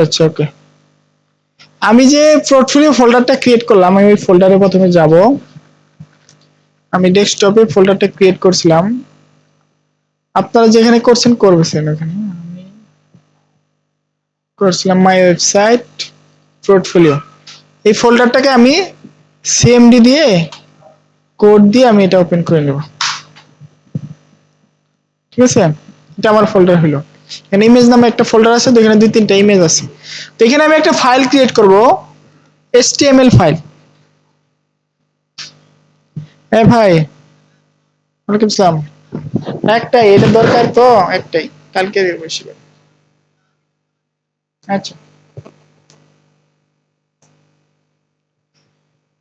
আচ্ছা ওকে, আমি যে পোর্টফোলিও ফোল্ডারটা ক্রিয়েট করলাম, আমি ওই ফোল্ডারে প্রথমে যাব। আমি ডেস্কটপে ফোল্ডারটা ক্রিয়েট করছিলাম, আপনারা যেখানে করছেন করবেন ওখানে। আমি করছিলাম মাই ওয়েবসাইট পোর্টফোলিও, এই ফোল্ডারটাকে আমি সিএমডি দিয়ে কোড দিয়ে আমি এটা ওপেন করে নেব। ঠিক আছে, এটা আমার ফোল্ডার হলো। এখানে ইমেজ নামে একটা ফোল্ডার আছে, এখানে 2-3টা ইমেজ আছে। তো এখানে আমি একটা ফাইল ক্রিয়েট করব, HTML ফাইল। হ্যাঁ ভাই, ওয়ালাইকুম আসসালাম। একটাই, এটা দরকার তো একটাই, কালকে বেশি। আচ্ছা,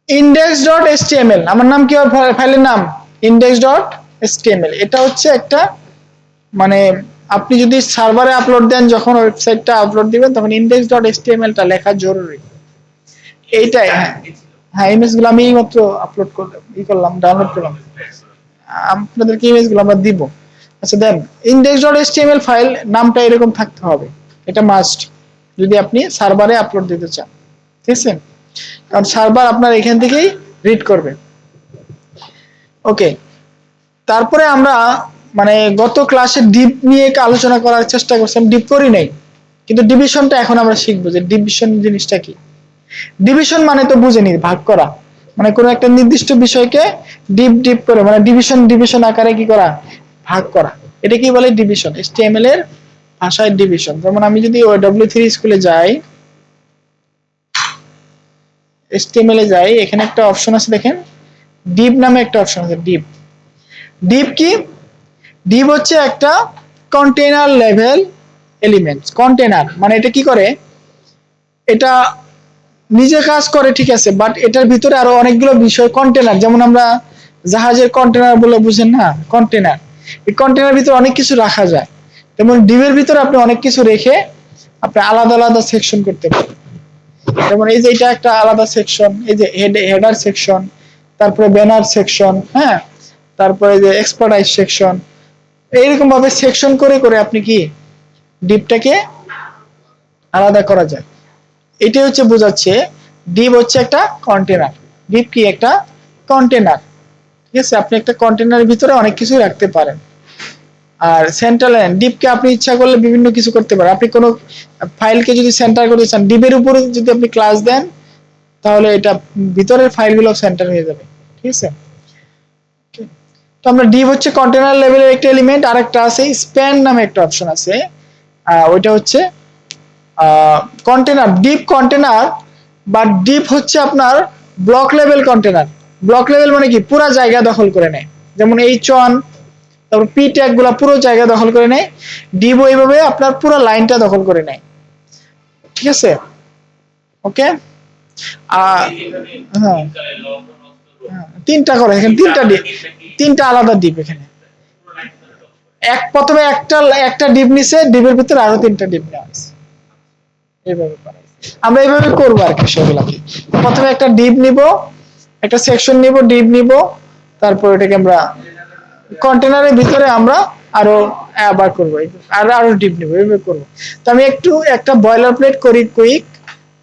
index.html, আমার নাম কি ফাইলের নাম? index.html। এটা হচ্ছে একটা, মানে আপনি যদি সার্ভারে আপলোড দেন, যখন ওয়েবসাইটটা আপলোড দিবেন তখন index.html টা লেখা জরুরি। এইটাই, হ্যাঁ হ্যাঁ, ইমেজ গুলো আমি এইমাত্র আপলোড করলাম, ডাউনলোড করলাম। আপনাদেরকে ইমেজ গুলো আমরা দিব। আচ্ছা দেন, index.html ফাইল নামটা এরকম থাকতে হবে, এটা মাস্ট যদি আপনি সার্ভারে আপলোড দিতে চান। ঠিক আছে, কারণ সার্ভার আপনার এখান থেকেই রিড করবে। ওকে, তারপরে আমরা মানে গত ক্লাসে ডিপ নিয়ে আলোচনা করার চেষ্টা করছিলাম, ডিপ করি নাই, কিন্তু ডিভিশনটা এখন আমরা শিখবো যে ডিভিশন জিনিসটা কি। ডিভিশন মানে তো বুঝেনি, ভাগ করা, মানে কোনো একটা নির্দিষ্ট বিষয়কে ডিপ ডিপ করে, মানে ডিভিশন ডিভিশন আকারে কি করা, ভাগ করা, এটা কি বলে ডিভিশন, HTML এর ভাষায় ডিভিশন। যেমন আমি যদি W3 স্কুলে যাই, HTML এ যাই, এখানে একটা অপশন আছে দেখেন, ডিপ নামে একটা অপশন আছে। ডিপ, ডিপ কি? ডিপ হচ্ছে একটা কন্টেইনার লেভেল এলিমেন্টস। কন্টেইনার মানে এটা কি করে, এটা নিজে কাজ করে ঠিক আছে, বাট এটার ভিতরে আরো অনেকগুলো বিষয় কন্টেইনার, যেমন আমরা জাহাজের কন্টেইনার বলে বুঝেন না, কন্টেইনার, এই কন্টেইনার ভিতরে অনেক কিছু রাখা যায়। যেমন ডিপের ভিতরে আপনি অনেক কিছু রেখে আপনি আলাদা আলাদা সেকশন করতে পারেন। যেমন এই যে এটা একটা আলাদা সেকশন, এই যে হেডার সেকশন, তারপরে ব্যানার সেকশন, হ্যাঁ, তারপরে যে এক্সপার্টাইজ সেকশন, এইরকম ভাবে সেকশন করে করে আপনি কি ডিপটাকে আলাদা করা যায়। এটাই হচ্ছে বোঝাচ্ছে ডিপ হচ্ছে একটা কন্টেনার। ডিপ কি? একটা কন্টেনার। ঠিক আছে, আপনি একটা কন্টেনারের ভিতরে অনেক কিছু রাখতে পারেন। আর সেন্ট্রাল লাইন, ডিপকে আপনি ইচ্ছা করলে বিভিন্ন কিছু করতে পারেন। আপনি কোনো ফাইলকে যদি সেন্টার করতে চান, ডিপের উপরে যদি আপনি ক্লাস দেন, তাহলে এটা ভিতরের ফাইলগুলো সেন্টার হয়ে যাবে। ঠিক আছে, তো আমরা ডিপ হচ্ছে কন্টেনার লেভেলের একটা এলিমেন্ট। আরেকটা আছে স্প্যান নামে একটা অপশন আছে, ওইটা হচ্ছে কন্টেনার, ডিপ কন্টেনার, বা ডিপ হচ্ছে আপনার block level container. Block level মানে কি? পুরো জায়গা দখল করে নেয়। যেমন H1, তারপর পি ট্যাগ গুলা পুরো জায়গা দখল করে নেয়, ডিপ ওইভাবে আপনার পুরো লাইনটা দখল করে নেয়। ঠিক আছে, ওকে। হ্যাঁ, তিনটা করে এখানে, তিনটা ডিপ, তিনটা আলাদা ডিপ এখানে। প্রথমে একটা একটা ডিপ নিছে, ডিপের ভিতরে আরো তিনটা ডিপ নেওয়া আছে, এইভাবে করা। আমরা এইভাবে করবো আর কি সেগুলাকে। প্রথমে একটা ডিপ নিব, একটা সেকশন নিব, ডিপ নিব, তারপর এটাকে আমরা কন্টেনারের ভিতরে আমরা আরো আবার করবো, আর আরো ডিপ নিব, এইভাবে করবো। তো আমি একটু একটা বয়লার প্লেট করি কুইক,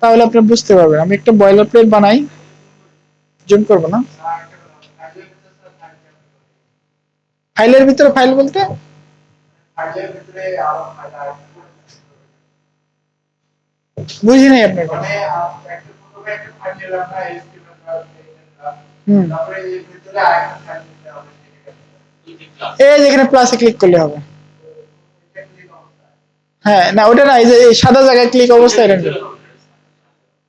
তাহলে আপনি বুঝতে পারবেন। আমি একটা বয়লার প্লেট বানাই, জুম করবো না। ফাইলের ভিতরে, ফাইল বলতে বুঝি নাই আপনার কথা। এই যেখানে প্লাসে ক্লিক করলে হবে। হ্যাঁ, না ওটা না, এই যে সাদা জায়গায় ক্লিক অবস্থায় এটা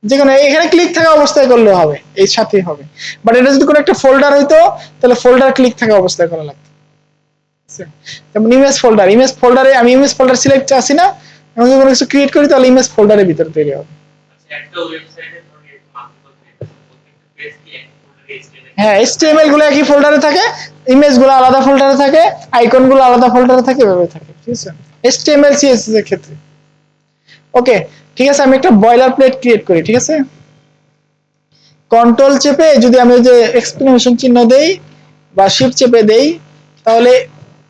যেখানে এখানে ক্লিক থাকা অবস্থায় করলে হবে, এই সাথেই হবে। বাট এটা যদি কোনো একটা ফোল্ডার হইতো, তাহলে ফোল্ডার ক্লিক থাকা অবস্থায় করা লাগতো। যেমন ইমেজ ফোল্ডার, ইমেজ ফোল্ডারে আমি ইমেজ ফোল্ডার সিলেক্ট আছি না, আমি যদি কোনো কিছু ক্রিয়েট করি তাহলে ইমেজ ফোল্ডারের ভিতরে তৈরি হবে। হ্যাঁ, HTML গুলো একই ফোল্ডারে থাকে, ইমেজ গুলো আলাদা ফোল্ডারে থাকে, আইকন গুলো আলাদা ফোল্ডারে থাকে, এভাবে থাকে। ঠিক আছে, HTML CSS এর ক্ষেত্রে। ওকে, ঠিক আছে, আমি একটা বয়লার প্লেট ক্রিয়েট করি। ঠিক আছে, কন্ট্রোল চেপে যদি আমি যে এক্সক্লেমেশন চিহ্ন দেই বা শিফট চেপে দেই, তাহলে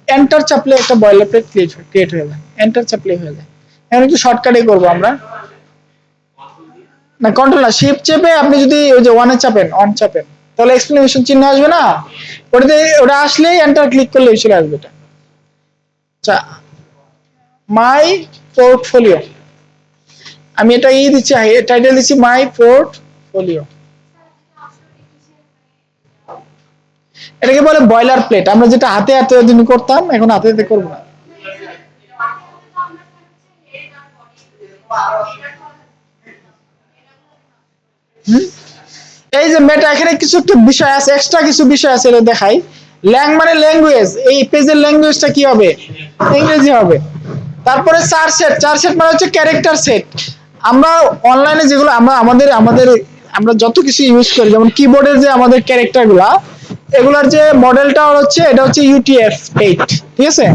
এন্টার চাপলে একটা বয়লার প্লেট ক্রিয়েট হয়ে যায়। এন্টার চাপলে হয়ে যায়। এখন একটু শর্টকাটে করবো আমরা। না কন্ট্রোল না, শিফট চেপে আপনি যদি ওই যে ওয়ানে চাপেন, অন চাপেন, তাহলে এক্সক্লেমেশন চিহ্ন আসবে না, ওটাতে ওটা আসলেই এন্টার ক্লিক করলে চলে আসবে এটা। আচ্ছা, মাই পোর্টফোলিও, আমি এটা দিচ্ছি, টাইটেল দিচ্ছি মাই পোর্টফোলিও। এটাকে বলে বয়লার প্লেট, আমরা যেটা হাতে হাতে দিন করতাম, এখন হাতে হাতে করবো না। এই যে মেটা, এখানে কিছু একটা বিষয় আছে, এক্সট্রা কিছু বিষয় আছে, এটা দেখাই। ল্যাং মানে ল্যাঙ্গুয়েজ, এই পেজের ল্যাঙ্গুয়েজটা কি হবে? ইংরেজি হবে। তারপরে চার সেট, চার সেট মানে হচ্ছে ক্যারেক্টার সেট। আমরা অনলাইনে যেগুলো আমরা আমাদের আমাদের আমরা যত কিছু ইউজ করি, যেমন কিবোর্ডের যে আমাদের ক্যারেক্টার গুলা, এগুলার যে মডেলটা হচ্ছে, এটা হচ্ছে UTF-8, ঠিক আছে?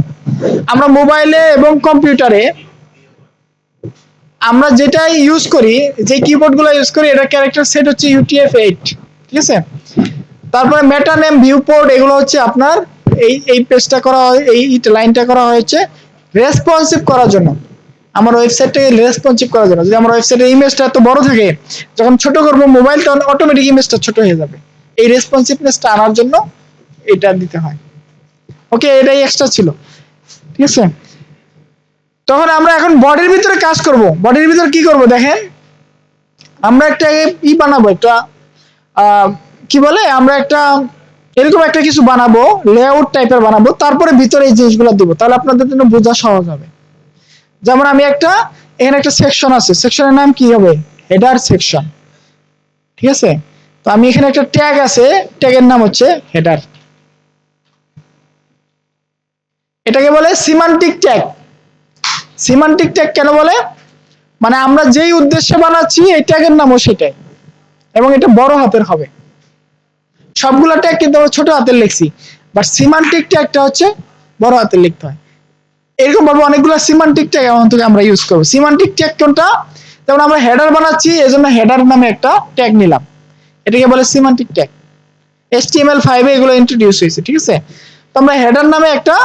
আমরা মোবাইলে এবং কম্পিউটারে আমরা যেটা ইউজ করি, যে কিবোর্ড গুলো ইউজ করি, এটা ক্যারেক্টার সেট হচ্ছে UTF-8, ঠিক আছে? তারপরে মেটা নেম, ভিউপোর্ট, এগুলো হচ্ছে আপনার এই পেজটা করা হয়, এই লাইনটা করা হয়েছে রেসপন্সিভ করার জন্য, আমার ওয়েবসাইটটাকে রেসপন্সিভ করার জন্য। যদি আমার ওয়েবসাইটের ইমেজটা এত বড় থাকে, যখন ছোট করবো মোবাইলটা, অটোমেটিক ইমেজটা ছোট হয়ে যাবে। এই রেসপন্সিভনেসটা আনার জন্য এটা দিতে হয়। ওকে, এটাই এক্সট্রা ছিল, ঠিক আছে? তখন আমরা এখন বডির ভিতরে কাজ করব। বডির ভিতরে কি করব দেখেন, আমরা একটা বানাবো, একটা কি বলে, আমরা একটা এরকম একটা কিছু বানাবো, লেআউট টাইপের বানাবো, তারপরে ভিতরে এই জিনিসগুলো দিব, তাহলে আপনাদের জন্য বোঝা সহজ হবে। যেমন আমি এখানে একটা সেকশন আছে, সেকশনের নাম কি হবে? হেডার সেকশন, ঠিক আছে? তো আমি এখানে একটা ট্যাগ আছে, ট্যাগের নাম হচ্ছে হেডার। এটাকে বলে সিমান্টিক ট্যাগ। সিমান্টিক ট্যাগ কেন বলে? মানে আমরা যেই উদ্দেশ্যে বানাচ্ছি এই ট্যাগের নামও সেটাই, এবং এটা বড় হাতের হবে। সবগুলো ট্যাগ কিন্তু আমরা ছোট হাতের লিখছি, বাট সিমান্টিক ট্যাগটা হচ্ছে বড় হাতের লিখতে হয়। এরকম ভাবে অনেকগুলো সিমান্টিক ট্যাগ এখন থেকে আমরা ইউজ করব। সিমান্টিক ট্যাগ কোনটা? যেমন আমরা হেডার বানাচ্ছি, এজন্য হেডার নামে একটা ট্যাগ নিলাম, এটাকে বলে সিমান্টিক ট্যাগ। HTML5 এ এগুলো ইন্ট্রোডিউস হয়েছে, ঠিক আছে? তো আমরা হেডার নামে একটা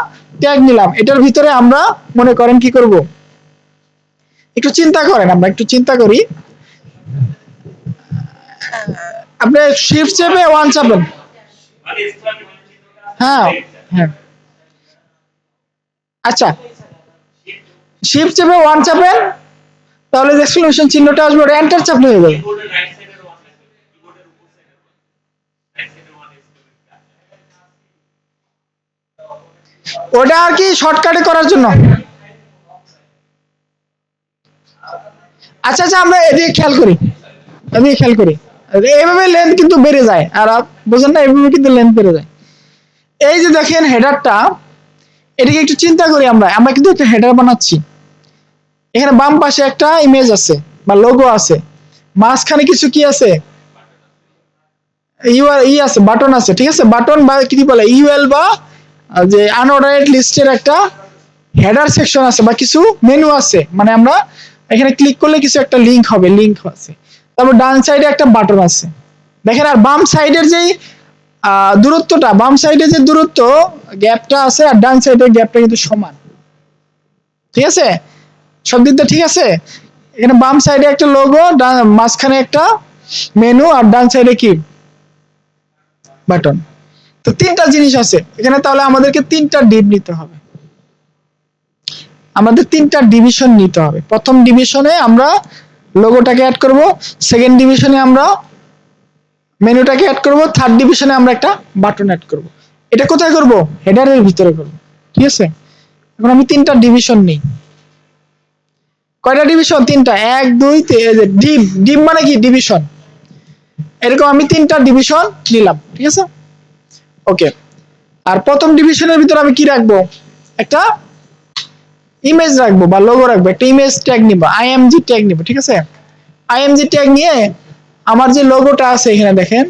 ট্যাগ নিলাম, এটার ভিতরে আমরা মনে করেন কি করব, একটু চিন্তা করেন, আমরা একটু চিন্তা করি। আপনি শিফট চেপে ওয়ান চাপেন, হ্যাঁ হ্যাঁ, আচ্ছা, শিফট চেপে ওয়ান চাপেন, তাহলে যে এক্সক্লেমেশন চিহ্নটা আসবে, ওটা এন্টার চাপলে হয়ে যাবে। ওটা আর কি শর্টকাটে করার জন্য। আচ্ছা আচ্ছা, আমরা এদিকে খেয়াল করি, এদিকে খেয়াল করি। এইভাবে লেন্থ কিন্তু বেড়ে যায়, আর বুঝেন না, এইভাবে কিন্তু লেন্থ বেড়ে যায়। এই যে দেখেন হেডারটা, এটাকে একটু চিন্তা করি, আমরা আমরা কিন্তু একটা হেডার বানাচ্ছি। এখানে বাম পাশে একটা ইমেজ আছে বা লোগো আছে, মাঝখানে কিছু কি আছে, আছে, বাটন আছে, ঠিক আছে? বাটন বা কি বলে, ইউএল বা যে আনঅর্ডারেড লিস্টের একটা হেডার সেকশন আছে বা কিছু মেনু আছে, মানে আমরা এখানে ক্লিক করলে কিছু একটা লিংক হবে, লিংক আছে। তারপর ডান সাইডে একটা বাটন আছে দেখেন, আর বাম সাইডের যেই দূরত্বটা, বাম সাইডে যে দূরত্ব গ্যাপটা আছে, আর ডান সাইডের গ্যাপটা কিন্তু সমান, ঠিক আছে? সব দিকটা ঠিক আছে? এখানে বাম সাইডে একটা লোগো, মাঝখানে একটা মেনু, আর ডান সাইডে কি বাটন। তো তিনটা জিনিস আছে এখানে, তাহলে আমাদেরকে তিনটা ডিপ নিতে হবে, আমাদের তিনটা ডিভিশন নিতে হবে। প্রথম ডিভিশনে আমরা লোগোটাকে অ্যাড করব, সেকেন্ড ডিভিশনে আমরা মেনুটাকে অ্যাড করব, থার্ড ডিভিশনে আমরা একটা বাটন অ্যাড করব। এটা কোথায় করব? হেডারের ভিতরে করব, ঠিক আছে? এখন আমি তিনটা ডিভিশন নেই। কয়টা ডিভিশন? তিনটা, 1 2 3। ডিপ, ডিপ মানে কি? ডিভিশন। এরকম আমি তিনটা ডিভিশন নিলাম, ঠিক আছে? ওকে, আর প্রথম ডিভিশনের ভিতরে আমি কি রাখবো? একটা ইমেজ রাখবো বা লোগো রাখবো, একটা ইমেজ ট্যাগ নিব, আইএমজি ট্যাগ নিব, ঠিক আছে? আইএমজি ট্যাগ নিয়ে আমার যে লোগোটা আছে এখানে দেখেন,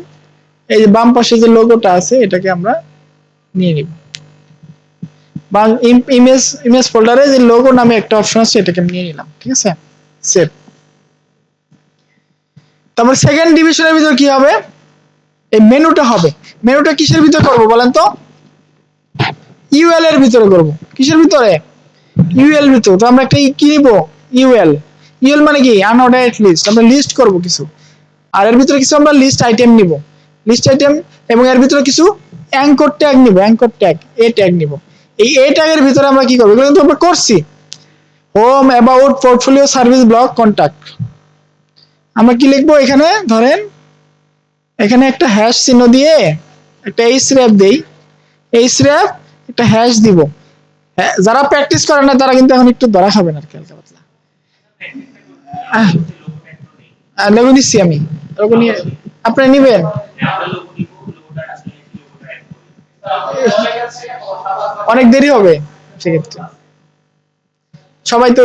এই যে বাম পাশে যে লোগোটা আছে এটাকে আমরা নিয়ে নিব, বা ইমেজ ইমেজ ফোল্ডারে যে লোগো নামে একটা অপশন আছে এটাকে নিয়ে নিলাম, ঠিক আছে? সেভ। তারপর সেকেন্ড ডিভিশনের ভিতর কি হবে? এই মেনুটা হবে। মেনুটা কিসের ভিতর করব বলেন তো? ইউএল এর ভিতরে করব। কিসের ভিতরে? ইউএল ভিতরে। তো আমরা একটা কি নিব? ইউএল। ইউএল মানে কি আনঅর্ডার্ড লিস্ট, আমরা লিস্ট করব কিছু, আর এর ভিতরে কিছু আমরা লিস্ট আইটেম নিব, লিস্ট আইটেম, এবং এর ভিতরে কিছু অ্যাঙ্কর ট্যাগ নিব, অ্যাঙ্কর ট্যাগ এ ট্যাগ নিব। এই এ ট্যাগের ভিতরে আমরা কি করব, এগুলো কিন্তু আমরা করছি, home, about, portfolio, service, blog, contact. আমরা কি লিখবো এখানে, ধরেন এখানে একটা হ্যাশ চিহ্ন দিয়ে একটা এইচর‍্যাপ দেই, এইচর‍্যাপ একটা হ্যাশ দিব। হ্যাঁ, যারা প্র্যাকটিস করে না তারা কিন্তু এখন একটু ধরা খাবেন আর কি, হালকা পাতলা। লোগো নিচ্ছি আমি, লোগো নিয়ে আপনি নিবেন, অনেক দেরি হবে সেক্ষেত্রে। সবাই তো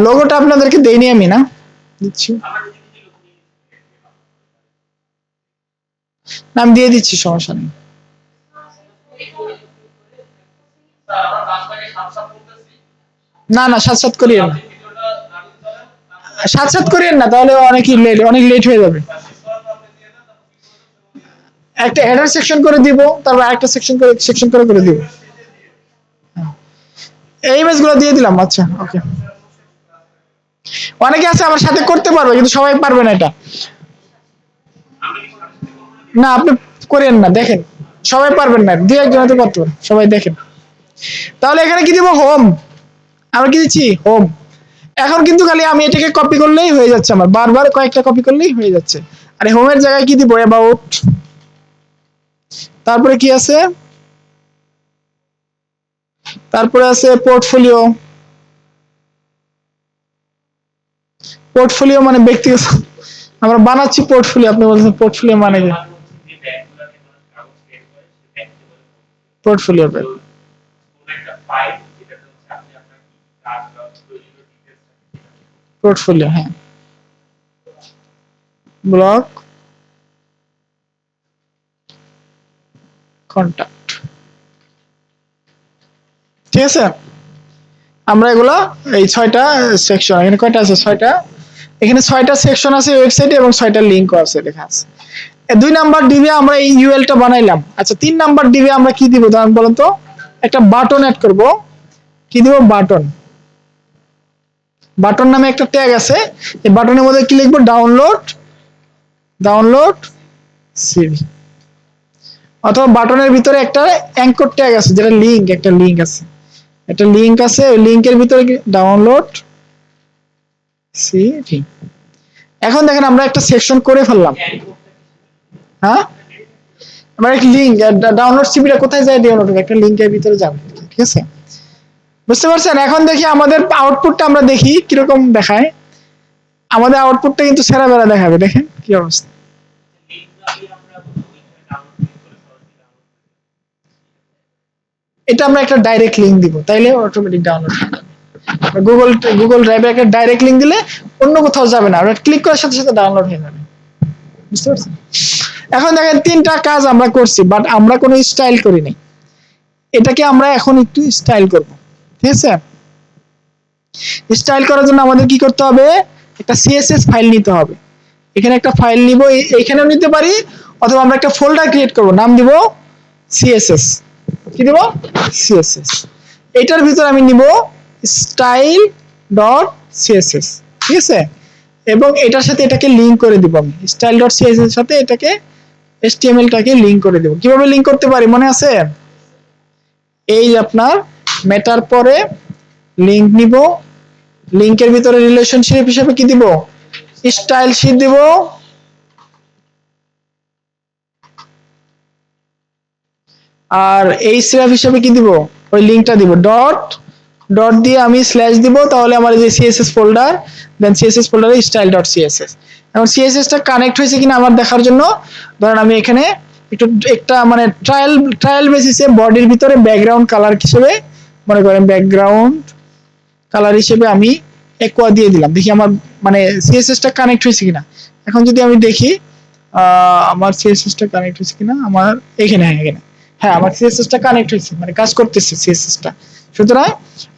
লোগোটা আপনাদেরকে দেইনি আমি, না দিচ্ছি, নাম দিয়ে দিচ্ছি, সমস্যা নেই। না না, সাত সাত করিয়েন না, সাত সাত করিয়েন না, তাহলে অনেক লেট হয়ে যাবে। একটা হেডার সেকশন করে দিব, তারপর আরেকটা সেকশন করে দিব। এই ইমেজগুলো দিয়ে দিলাম। আচ্ছা, ওকে। অনেকে আছে আমার সাথে করতে পারবে, কিন্তু সবাই পারবে না এটা। না, আপনি করেন না, দেখেন সবাই পারবেন না, দুই একজন হয়তো করতে পারবে, সবাই দেখেন। তাহলে এখানে কি দিব, হোম, আমরা কি দিচ্ছি, হোম। এখন কিন্তু খালি আমি এটাকে কপি করলেই হয়ে যাচ্ছে, আমার বারবার কয়েকটা কপি করলেই হয়ে যাচ্ছে। আর হোমের জায়গায় কি দিব, অ্যাবাউট, তারপরে কি আছে, তারপরে আছে পোর্টফোলিও, পোর্টফোলিও মানে ব্যক্তিগত, আমরা বানাচ্ছি পোর্টফোলিও, আপনি বলছেন পোর্টফোলিও মানে কি, পোর্টফোলিও পোর্টফোলিও, হ্যাঁ, ব্লগ, কন্টাক্ট, ঠিক আছে। আমরা এগুলো এই 6টা সেকশন, এখানে কয়টা আছে, 6টা, এখানে 6টা সেকশন আছে ওয়েবসাইটে, এবং 6টা লিংকও আছে, লেখা আছে। 2 নাম্বার ডিবে আমরা এই ইউএলটা বানাইলাম। আচ্ছা, 3 নাম্বার ডিবে আমরা কি দিব, দাঁড়ান বলেন তো, একটা বাটন অ্যাড করব। কি দিব, বাটন, বাটন নামে একটা ট্যাগ আছে, এই বাটনের মধ্যে কি লিখবো, ডাউনলোড সিভি, অথবা বাটনের ভিতরে একটা অ্যাঙ্কর ট্যাগ আছে, যেটা লিংক, একটা লিংক আছে, একটা লিংক আছে, ওই লিংকের ভিতরে ডাউনলোড সিভি। এখন দেখেন আমরা একটা সেকশন করে ফেললাম। হ্যাঁ, আমরা একটা লিংক, ডাউনলোড সিভিটা কোথায় যায়, ডাউনলোড একটা লিংকের ভিতরে যাবে, ঠিক আছে, বুঝতে পারছেন। এখন দেখি আমাদের আউটপুটটা, আমরা দেখি কিরকম দেখায়। আমাদের আউটপুটটা কিন্তু সেরা বেড়া দেখাবে, দেখেন কি অবস্থা। এটা আমরা একটা ডাইরেক্ট লিংক দিব, তাইলে অটোমেটিক ডাউনলোড হবে। গুগল ড্রাইভে একটা ডাইরেক্ট লিংক দিলে অন্য কোথাও যাবে না, ওটা ক্লিক করার সাথে সাথে ডাউনলোড হয়ে যাবে, বুঝতে পারছেন। এখন দেখেন 3টা কাজ আমরা করছি, বাট আমরা কোনো স্টাইল করি নাই। এটাকে আমরা এখন একটু স্টাইল করব, ঠিক আছে। স্টাইল করার জন্য আমাদের কি করতে হবে, একটা সিএসএস ফাইল নিতে হবে। এখানে একটা ফাইল নিব, এইখানেও নিতে পারি, অথবা আমরা একটা ফোল্ডার ক্রিয়েট করব, নাম দিব সিএসএস। কি দেব, সিএসএস। এটার ভিতর আমি নিব স্টাইল ডট সিএসএস, ঠিক আছে, এবং এটার সাথে এটাকে লিংক করে দিব, আমি স্টাইল ডট সিএসএস এর সাথে এটাকে এইচটিএমএল টাকে লিংক করে দেব। কিভাবে লিংক করতে পারি মনে আছে, এই আপনার মেটার পরে লিংক নিব, লিংকের ভিতরে রিলেশনশিপ হিসেবে কি দিব, স্টাইল শীট দিব, আর এই স্ল্যাশ হিসেবে কি দিব, ওই লিংকটা দিব, ডট দিয়ে আমি স্ল্যাশ দিব, তাহলে আমার যে সিএসএস ফোল্ডার, দেন সিএসএস ফোল্ডারে style.css। এখন সিএসএসটা কানেক্ট হয়েছে কিনা আমার দেখার জন্য, ধরেন আমি এখানে একটা মানে ট্রায়াল বেসিসে বডির ভিতরে ব্যাকগ্রাউন্ড কালার হিসেবে, মনে করেন ব্যাকগ্রাউন্ড কালার হিসেবে আমি একোয়া দিয়ে দিলাম, দেখি আমার মানে সিএসএসটা কানেক্ট হয়েছে কিনা। এখন যদি আমি দেখি আমার সিএসএসটা কানেক্ট হয়েছে কিনা, আমার এখানে, হ্যাঁ আমার সিএসএসটা কানেক্ট হয়েছে, মানে কাজ করতেছে সিএসএসটা। সুতরাং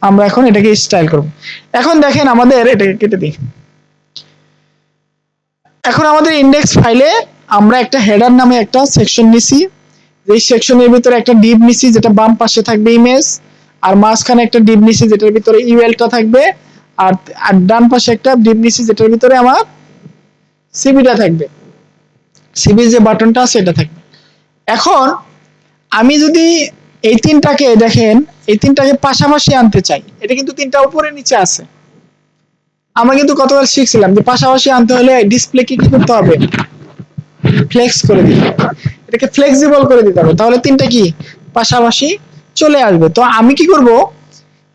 আমরা এখন এটাকে স্টাইল করব। এখন দেখেন আমাদের এটাকে কেটে দিই। এখন আমাদের ইন্ডেক্স ফাইলে আমরা একটা হেডার নামে একটা সেকশন নিছি, এই সেকশনের ভিতরে একটা ডিভ নিছি যেটা বাম পাশে থাকবে ইমেজ, আর মাঝখানে একটা ডিভ নিছি যেটার ভিতরে ইউএলটা থাকবে, আর আর ডান পাশে একটা ডিভ নিছি যেটার ভিতরে আমার সিবিটা থাকবে, সিবি যে বাটনটা আছে এটা থাকবে। এখন আমি যদি এই তিনটাকে দেখেন, এই তিনটাকে পাশাপাশি আনতে চাই, এটা কিন্তু তিনটা উপরে নিচে আছে। আমরা কিন্তু গতকাল শিখছিলাম যে পাশাপাশি আনতে হলে ডিসপ্লে কি করতে হবে, ফ্লেক্স করে দিতে হবে, এটাকে ফ্লেক্সিবল করে দিতে হবে, তাহলে তিনটা কি পাশাপাশি চলে আসবে। তো আমি কি করব,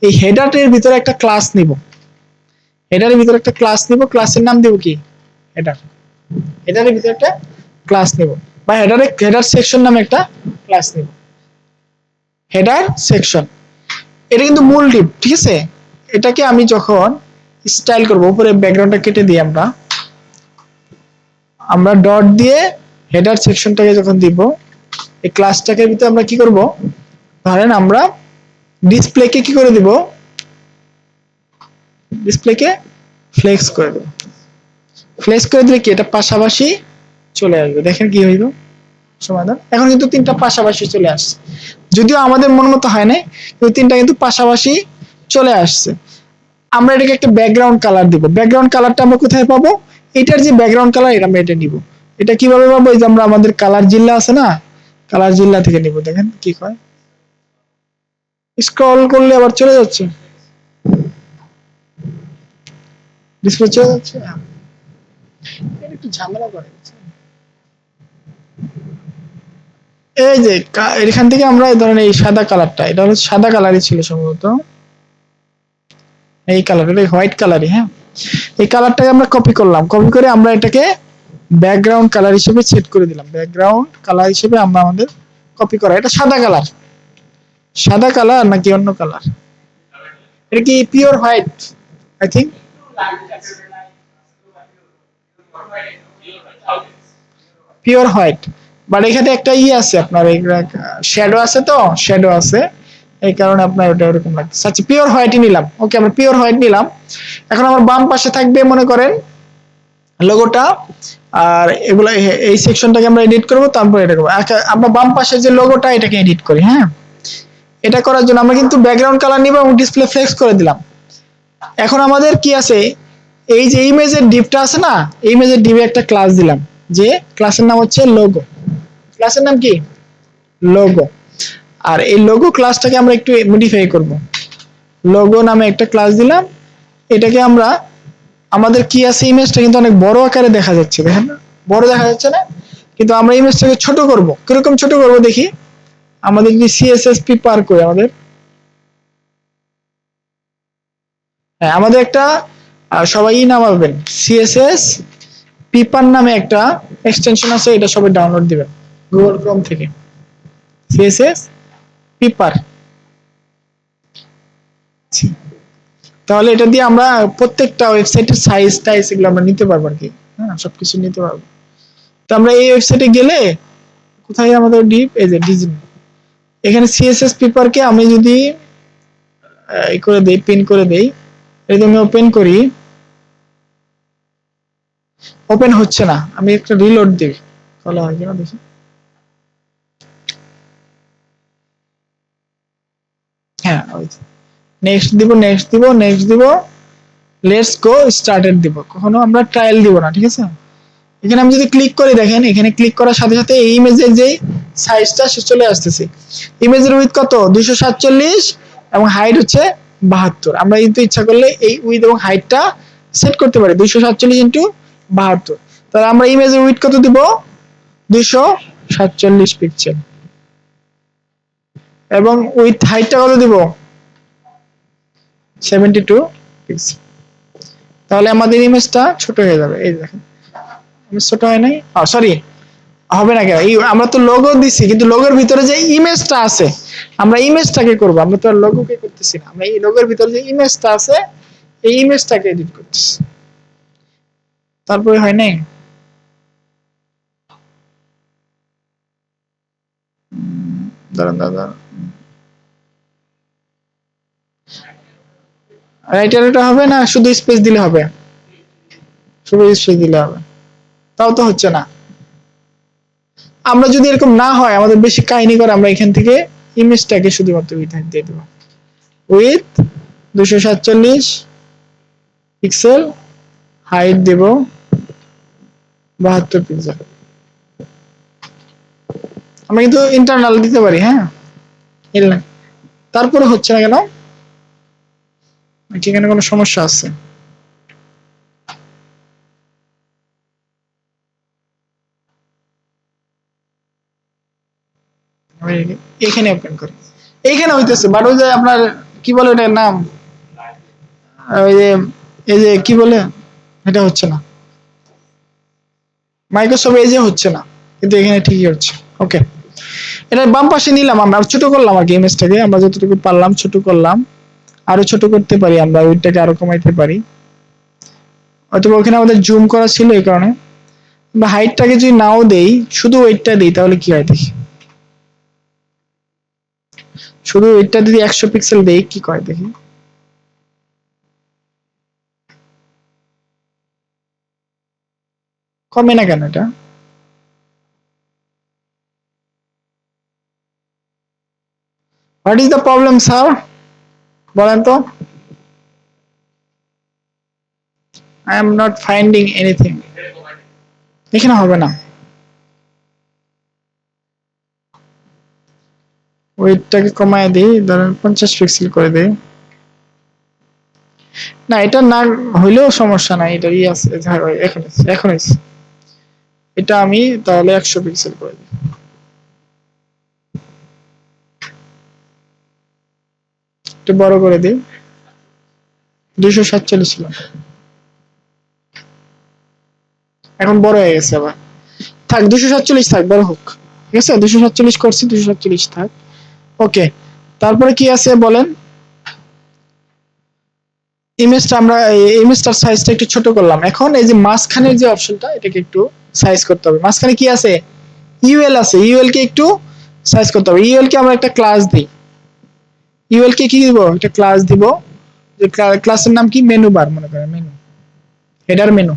এই হেডারের ভিতরে একটা ক্লাস নিব, হেডারের ভিতরে একটা ক্লাস নিব, ক্লাসের নাম দেব কি হেডার, হেডারের ভিতরে একটা ক্লাস নেব, বা হেডার সেকশন নামে একটা ক্লাস নেব, হেডার সেকশন। এটা কিন্তু মূল ডিপ, ঠিক আছে। এটাকে আমি যখন স্টাইল করব, উপরে ব্যাকগ্রাউন্ডটা কেটে দিই, আমরা ডট দিয়ে হেডার সেকশনটাকে যখন দিব, এই ক্লাসটাকে ভিতরে আমরা কি করব, ধরেন আমরা ডিসপ্লেকে কি করে দিব, ডিসপ্লেকে ফ্লেক্স করে দেব, ফ্লেক্স করে দিলে কি এটা পাশাপাশি চলে আসবে। দেখেন কি হইল সমাধান, এখন কিন্তু তিনটা পাশাপাশি চলে আসছে, যদিও আমাদের মন মতো হয় না, কিন্তু তিনটা কিন্তু পাশাপাশি চলে আসছে। আমরা এটাকে একটা ব্যাকগ্রাউন্ড কালার দিব, ব্যাকগ্রাউন্ড কালারটা আমরা কোথায় পাবো, এটার যে ব্যাকগ্রাউন্ড কালার এটা আমরা এটা নিব। এটা কিভাবে পাবো, এই যে আমরা আমাদের কালার জিল্লা আছে না, কালার জিল্লা থেকে নিব। দেখেন কি হয়, স্ক্রল করলে আবার চলে যাচ্ছে, ডিসপ্লে চলে যাচ্ছে, এটা একটু ঝামেলা করে। এই যে এখান থেকে আমরা ধরেন এই সাদা কালারটা, এটা হলো সাদা কালারই ছিল সম্ভবত, এই কালার, এটা হোয়াইট কালারই, হ্যাঁ। এই কালারটাকে আমরা কপি করলাম, কপি করে আমরা এটাকে ব্যাকগ্রাউন্ড কালার হিসেবে সেট করে দিলাম, ব্যাকগ্রাউন্ড কালার হিসেবে আমরা আমাদের কপি করা, এটা সাদা কালার, সাদা কালার নাকি অন্য কালার, এটা কি pure white, I think pure white, but এখানে একটা আছে আপনার শ্যাডো আছে, তো শ্যাডো আছে, এই কারণে আপনার ওটা এরকম লাগছে। আচ্ছা পিওর হোয়াইটই নিলাম, ওকে আমরা পিওর হোয়াইট নিলাম। এখন আমার বাম পাশে থাকবে মনে করেন লোগোটা, আর এগুলো এই সেকশনটাকে আমরা এডিট করব, তারপর এটা করব। আমরা বাম পাশে যে লোগোটা এটাকে এডিট করি, হ্যাঁ। এটা করার জন্য আমরা কিন্তু ব্যাকগ্রাউন্ড কালার নিব এবং ডিসপ্লে ফ্লেক্স করে দিলাম। এখন আমাদের কি আছে, এই যে ইমেজের ডিপটা আছে না, এই ইমেজের ডিপে একটা ক্লাস দিলাম, যে ক্লাসের নাম হচ্ছে লোগো, ক্লাসের নাম কি লোগো। আর এই লোগো ক্লাসটাকে আমরা একটু মডিফাই করব, লোগো নামে একটা ক্লাস দিলাম। এটাকে আমরা আমাদের কি আছে, ইমেজটা কিন্তু অনেক বড় আকারে দেখা যাচ্ছে, দেখেন না বড় দেখা যাচ্ছে না, কিন্তু আমরা ইমেজটাকে ছোট করব, কিরকম ছোট করব দেখি, আমাদের যদি সিএসএসপি পার করে আমাদের, হ্যাঁ আমাদের একটা সবাই নামাবেন, সিএসএস পিপার নামে একটা এক্সটেনশন আছে, এটা সবাই ডাউনলোড দিবেন গুগল ক্রোম থেকে, সিএসএস পিপার। তাহলে এটা দিয়ে আমরা প্রত্যেকটা ওয়েবসাইটের সাইজ টাইজ এগুলো আমরা নিতে পারবো আর কি, হ্যাঁ সবকিছু নিতে পারবো। তো আমরা এই ওয়েবসাইটে গেলে কোথায় আমাদের ডিপ, এই যে ডিজাইন, এখানে সিএসএস পেপারকে আমি যদি এই করে দেই, পিন করে দেই, যদি আমি ওপেন করি, ওপেন হচ্ছে না, আমি একটা রিলোড দিই, তাহলে হয় কিনা দেখি, হ্যাঁ নেক্সট দিব, নেক্সট দিব, নেক্সট দিব, লেটস গো স্টার্টেড দিব, কখনো আমরা ট্রায়াল দিব না, ঠিক আছে। এখানে আমি যদি ক্লিক করি, দেখেন এখানে ক্লিক করার সাথে সাথে এই ইমেজের যে সাইজটা সে চলে আসতেছে, ইমেজের উইথ কত 247 এবং হাইট হচ্ছে 72। আমরা কিন্তু ইচ্ছা করলে এই উইথ এবং হাইটটা সেট করতে পারি 247 ইন্টু 72। তাহলে আমরা ইমেজের উইথ কত দিব, 247 পিক্সেল, এবং উইথ হাইটটা কত দিব, 72 পিক্সেল। তাহলে আমাদের ইমেজটা ছোট হয়ে যাবে, এই দেখেন ছোট হয় নাই, সরি হবে না কেন, এই আমরা তো লোগো দিছি, কিন্তু লোগোর ভিতরে যে ইমেজটা আছে আমরা ইমেজটাকে করব, আমরা তো আর লোগোকে করতেছি না, আমরা এই লোগোর ভিতরে যে ইমেজটা আছে এই ইমেজটাকে এডিট করতেছি, তারপরে হয় নাই। দাঁড়ান দাঁড়ান, রাইটার এটা হবে না, শুধু স্পেস দিলে হবে, শুধু স্পেস দিলে হবে, তাও তো হচ্ছে না। আমরা যদি এরকম না হয়, আমাদের বেশি কাহিনী করে, আমরা এখান থেকে ইমেজটাকে শুধুমাত্র উইথ হাইট দিয়ে দেবো, উইথ 247 পিক্সেল, হাইট দেব 72 পিক্সেল। আমরা কিন্তু ইন্টারনাল দিতে পারি, হ্যাঁ, তারপরে হচ্ছে না কেন, এখানে কোনো সমস্যা আছে? এখানে ওপেন করি, এইখানে হইতেছে, বাট ওই যে আপনার কি বলে এটার নাম, ওই যে এই যে কি বলে, এটা হচ্ছে না, মাইক্রোসফট এজে হচ্ছে না, কিন্তু এখানে ঠিকই হচ্ছে। ওকে, এটা বাম পাশে নিলাম, আমরা ছোট করলাম আর কি ইমেজটাকে, আমরা যতটুকু পারলাম ছোট করলাম, আরো ছোট করতে পারি, আমরা ওইটাকে আরো কমাইতে পারি, অথবা ওখানে আমাদের জুম করা ছিল এই কারণে। বা হাইটটাকে যদি নাও দেই, শুধু ওয়েটটা দিই, তাহলে কি হয় দেখি, শুধু ওয়েটটা যদি 100 পিক্সেল দেই কি করে দেখি, কমে না কেন এটা? What is the problem sir, বলেন তো। I am not finding anything, এখানে হবে না, ওয়েটটাকে কমায় দিই, ধরেন 50 পিক্সেল করে দিই, না এটা না হইলেও সমস্যা নাই, এটা ই আছে, এখন এখন এটা আমি তাহলে 100 পিক্সেল করে দিই, একটু বড় করে দিই, 247 ছিল, এখন বড় হয়ে গেছে আবার, থাক 247 থাক, বড় হোক, ঠিক আছে, 247 করছি, 247 থাক। ওকে, তারপরে কি আছে বলেন, ইমেজটা আমরা ইমেজটার সাইজটা একটু ছোট করলাম, এখন এই যে মাঝখানের যে অপশনটা, এটাকে একটু সাইজ করতে হবে, মাঝখানে কি আছে, ইউএল আছে, ইউএল কে একটু সাইজ করতে হবে, ইউএল কে আমরা একটা ক্লাস দিই, ইউএল কে কি দিব, একটা ক্লাস দিব, যে ক্লাসের নাম কি, মেনু বার মনে করেন, মেনু, হেডার মেনু,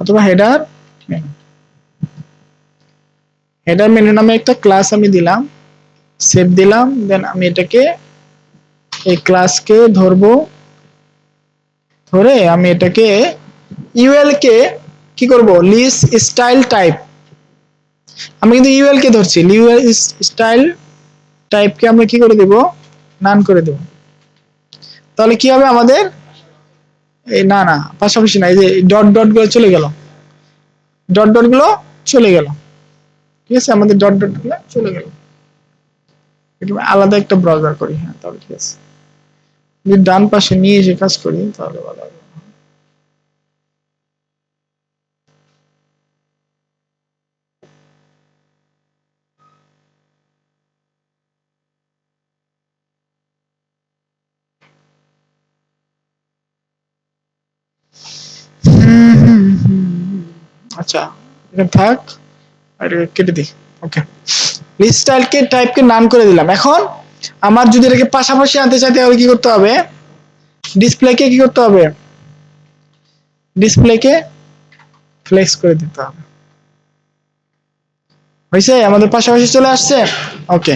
অথবা হেডার মেনু, হেডার মেনু নামে একটা ক্লাস আমি দিলাম, সেভ দিলাম, দেন আমি এটাকে এই ক্লাসকে ধরবো, ধরে আমি এটাকে ইউএল কে কি করব, লিস্ট স্টাইল টাইপ, আমি কিন্তু ইউএল কে ধরছি, ইউএল স্টাইল টাইপকে আমরা কি করে দেব, নান করে দেব, তাহলে কি হবে আমাদের, এই না না পাশাপাশি না, এই যে ডট ডট গুলো চলে গেল, ডট ডট গুলো চলে গেল, ঠিক আছে, আমাদের ডট ডট গুলো চলে গেল, আলাদা একটা ব্রাউজার করি, হ্যাঁ তাহলে ঠিক আছে, যদি ডান পাশে নিয়ে এসে কাজ করি তাহলে ভালো হবে। আচ্ছা, এটা থাক, আর কেটে দিই। ওকে, লিস্ট স্টাইলকে টাইপকে নান করে দিলাম, এখন আমার যদি এটাকে পাশাপাশি আনতে চাই তাহলে কি করতে হবে, ডিসপ্লেকে কি করতে হবে, ডিসপ্লেকে ফ্লেক্স করে দিতে হবে, হয়েছে, আমাদের পাশাপাশি চলে আসছে। ওকে,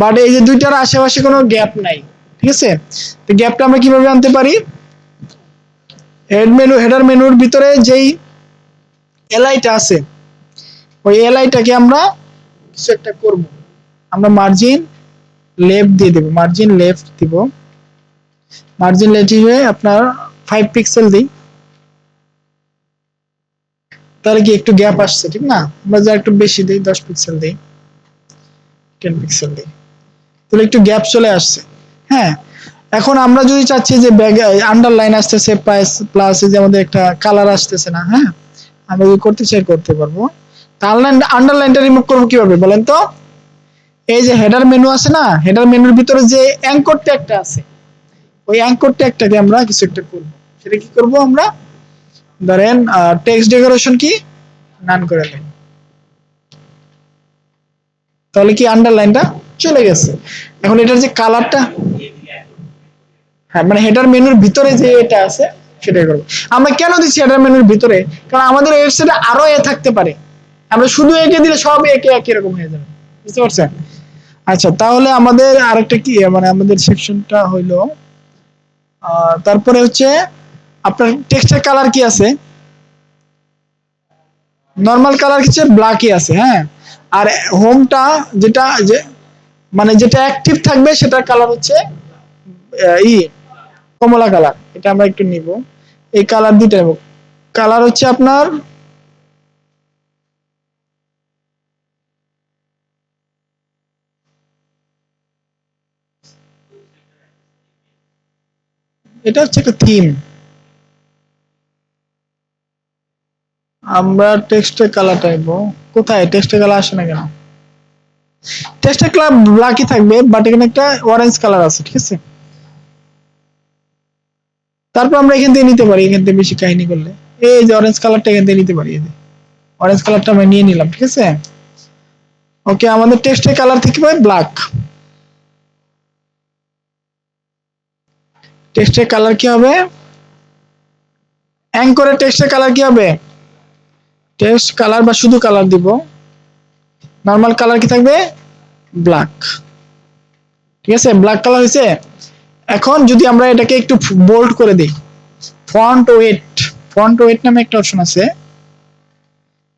বাট এই যে দুইটার আশেপাশে কোনো গ্যাপ নাই, ঠিক আছে, তো গ্যাপটা আমরা কিভাবে আনতে পারি, হেড মেনু, হেডার মেনুর ভিতরে যেই এলআইটা আছে, ওই এলআইটাকে আমরা কিছু একটা করব, আমরা মার্জিন লেফট দিয়ে দেব, মার্জিন লেফট দিব, মার্জিন লেফট হয়ে আপনার 5 পিক্সেল দিই, তাহলে কি একটু গ্যাপ আসছে, ঠিক না, আমরা যা একটু বেশি দিই, 10 পিক্সেল দিই, 10 পিক্সেল দিই, তাহলে একটু গ্যাপ চলে আসছে। হ্যাঁ, এখন আমরা যদি চাচ্ছি যে আন্ডারলাইন আসতেছে প্লাস যে আমাদের একটা কালার আসতেছে না, হ্যাঁ, আমরা যদি করতে চাই করতে পারবো, তাহলে আন্ডারলাইনটা রিমুভ করবো কিভাবে বলেন তো, এই যে হেডার মেনু আছে না, হেডার মেনুর ভিতরে যে অ্যাঙ্কর ট্যাগটা আছে, ওই অ্যাঙ্কর ট্যাগটাকে আমরা কিছু একটা করব, সেটা কি করব, আমরা ধরেন টেক্সট ডেকোরেশন কি নান করে দেব, তাহলে কি আন্ডারলাইনটা চলে গেছে, এখন এটার যে কালারটা, হ্যাঁ মানে হেডার মেনুর ভিতরে যে এটা আছে সেটাই করবো। আমরা কেন দিচ্ছি হেডার মেনুর ভিতরে, কারণ আমাদের ওয়েবসাইটে আরো এ থাকতে পারে, আমরা শুধু এঁকে দিলে সব একে একই রকম হয়ে যাবে, বুঝতে পারছেন? আচ্ছা, তাহলে আমাদের আরেকটা কি, মানে আমাদের সেকশনটা হইলো তারপরে হচ্ছে আপনার টেক্সটের কালার কি আছে? নরমাল কালার হচ্ছে ব্ল্যাকই আছে, হ্যাঁ। আর হোমটা যেটা যে মানে যেটা অ্যাক্টিভ থাকবে সেটার কালার হচ্ছে ই কমলা কালার। এটা আমরা একটু নিব, এই কালার দুইটা নেব। কালার হচ্ছে আপনার এটা হচ্ছে একটা থিম। আমরা টেক্সটের কালারটা নেব। কোথায় টেক্সটের কালার আসে না কেন? টেক্সটের কালার ব্ল্যাকই থাকবে, বাট এখানে একটা অরেঞ্জ কালার আছে, ঠিক আছে। তারপর আমরা এখান থেকে নিতে পারি, এখান থেকে বেশি কাহিনী করলে এই যে অরেঞ্জ কালারটা এখান থেকে নিতে পারি, এই যে অরেঞ্জ কালারটা আমরা নিয়ে নিলাম, ঠিক আছে। ওকে, আমাদের টেক্সটের কালার থেকে পাই ব্ল্যাক। টেক্সটের কালার কি হবে? অ্যাঙ্করের টেক্সটের কালার কি হবে? টেক্সট কালার বা শুধু কালার দিব, নরমাল কালার কি থাকবে? ব্ল্যাক, ঠিক আছে। ব্ল্যাক কালার হয়েছে। এখন যদি আমরা এটাকে একটু বোল্ড করে দিই, ফন্ট ওয়েট, ফন্ট ওয়েট নামে একটা অপশন আছে,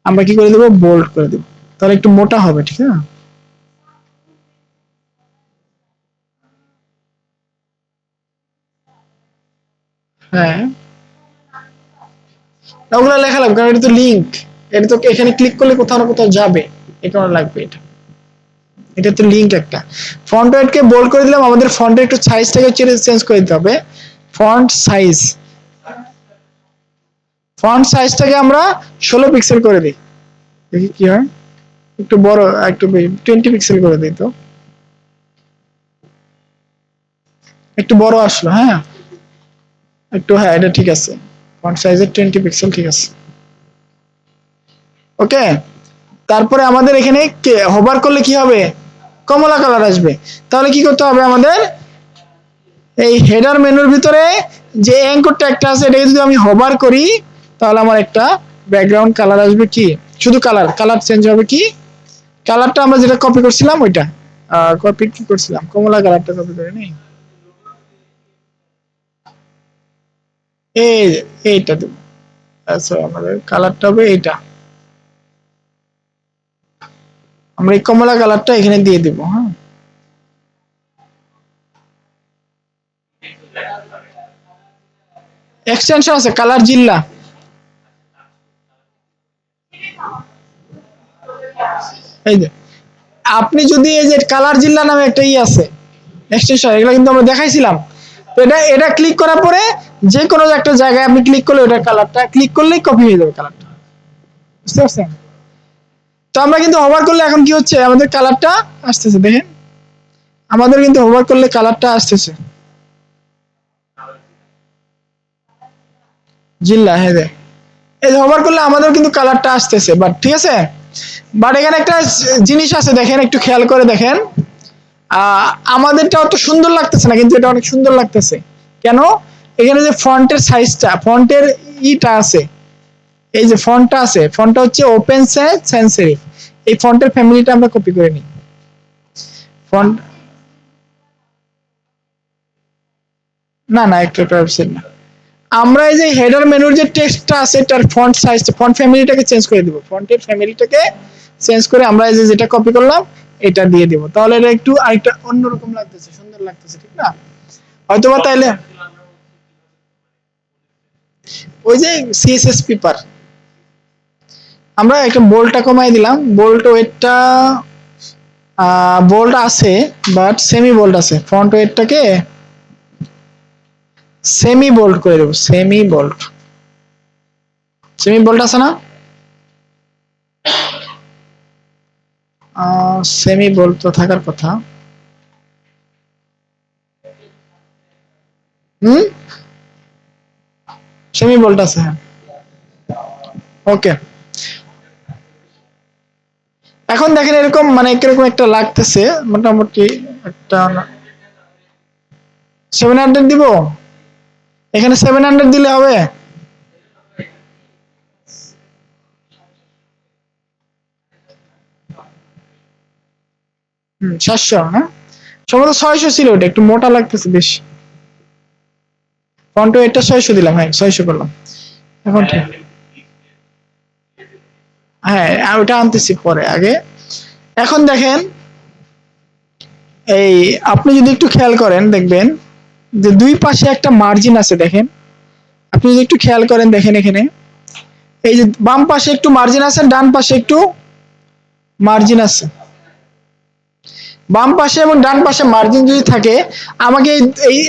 আমরা কি করে দেবো? বোল্ড করে দেবো, তাহলে একটু মোটা হবে, ঠিক আছে। হ্যাঁ, ওগুলো লেখা লাগবে কারণ এটা তো লিঙ্ক, এটা তো এখানে ক্লিক করলে কোথাও না কোথাও যাবে, এই কারণে লাগবে এটা। এটা তো লিঙ্ক একটা। ফন্ট ওয়েট কে বোল্ড করে দিলাম, আমাদের ফন্টের একটু সাইজটাকে চেঞ্জ করে দিতে হবে। ফন্ট সাইজ, ফন্ট সাইজটাকে আমরা 16 পিক্সেল করে দিই, দেখি কি হয়। একটু বড়, একটু 20 পিক্সেল করে দিই তো, একটু বড় আসলো, হ্যাঁ একটু, হ্যাঁ এটা ঠিক আছে। ফন্ট সাইজের 20 পিক্সেল, ঠিক আছে। ওকে, তারপরে আমাদের এখানে হোভার করলে কি হবে? কমলা কালার আসবে। তাহলে কি করতে হবে আমাদের? এই হেডার মেনুর ভিতরে যে অ্যাঙ্কর ট্যাগটা আছে এটাকে যদি আমি হোভার করি, তাহলে আমার একটা ব্যাকগ্রাউন্ড কালার আসবে, কি শুধু কালার, কালার চেঞ্জ হবে, কি কালারটা আমরা যেটা কপি করছিলাম ওইটা, কপি কি করছিলাম, কমলা কালারটা কপি করে নেই, এই এইটা দেবো। আচ্ছা, আমাদের কালারটা হবে এইটা, আমরা এই কমলা কালারটা এখানে দিয়ে দিব, হ্যাঁ। এক্সটেনশন আছে কালার জিল্লা, এই যে আপনি যদি এই যে কালার জিল্লা নামে একটা আছে এক্সটেনশন, এগুলো কিন্তু আমরা দেখাইছিলাম। তো এটা এটা ক্লিক করার পরে যে কোনো একটা জায়গায় আপনি ক্লিক করলে ওটার কালারটা ক্লিক করলেই কপি হয়ে যাবে কালারটা, বুঝতে পারছেন? তো আমরা কিন্তু হোভার করলে এখন কি হচ্ছে, আমাদের কালারটা আসতেছে, দেখেন আমাদের কিন্তু হোভার করলে কালারটা আসতেছে জিল্লা, হ্যাঁ এই হোভার করলে আমাদের কিন্তু কালারটা আসতেছে, বাট ঠিক আছে। বাট এখানে একটা জিনিস আছে, দেখেন একটু খেয়াল করে দেখেন, আমাদেরটা অত সুন্দর লাগতেছে না, কিন্তু এটা অনেক সুন্দর লাগতেছে। কেন? এখানে যে ফন্টের সাইজটা, ফন্টের ইটা আছে, এই যে ফন্টটা আছে, ফন্টটা হচ্ছে ওপেন sans serif, এই ফন্টের ফ্যামিলিটা আমরা কপি করে নিই। ফন্ট না না, একটা ওয়েবসাইট না, আমরা এই যে হেডার মেনুর যে টেক্সটটা আছে তার ফন্ট সাইজটা, ফন্ট ফ্যামিলিটাকে চেঞ্জ করে দিব, ফন্টের ফ্যামিলিটাকে চেঞ্জ করে আমরা এই যে যেটা কপি করলাম এটা দিয়ে দিব, তাহলে এটা একটু আরেকটা অন্যরকম লাগতেছে, সুন্দর লাগতেছে, ঠিক না? হয়তোবা তাইলে ওই যে সিএসএস পেপার, আমরা একটা বোল্ডটা কমাই দিলাম, বোল্ড ওয়েটটা বোল্ড আছে বাট সেমি বোল্ড আছে, ফন্ট ওয়েটটাকে সেমি বোল্ড করে দেবো, সেমি বোল্ড, সেমি বোল্ড আছে না? সেমি বোল্ড তো থাকার কথা। হুম, সেমি বোল্ড আছে, হ্যাঁ। ওকে, এখন দেখেন এরকম মানে কিরকম একটা লাগতেছে, মোটামুটি একটা 700 দিব, এখানে 700 দিলে হবে। 700 না, সম্ভবত 600 ছিল, ওটা একটু মোটা লাগতেছে বেশি। ফন্ট ওয়েটটা 600 দিলাম, হ্যাঁ 600 করলাম এখন ঠিক। হ্যাঁ আর ওটা আনতেছি পরে, আগে এখন দেখেন এই আপনি যদি একটু খেয়াল করেন দেখবেন যে দুই পাশে একটা মার্জিন আছে, দেখেন আপনি যদি একটু খেয়াল করেন দেখেন এখানে এই যে বাম পাশে একটু মার্জিন আছে, ডান পাশে একটু মার্জিন আছে। বাম পাশে এবং ডান পাশে মার্জিন যদি থাকে, আমাকে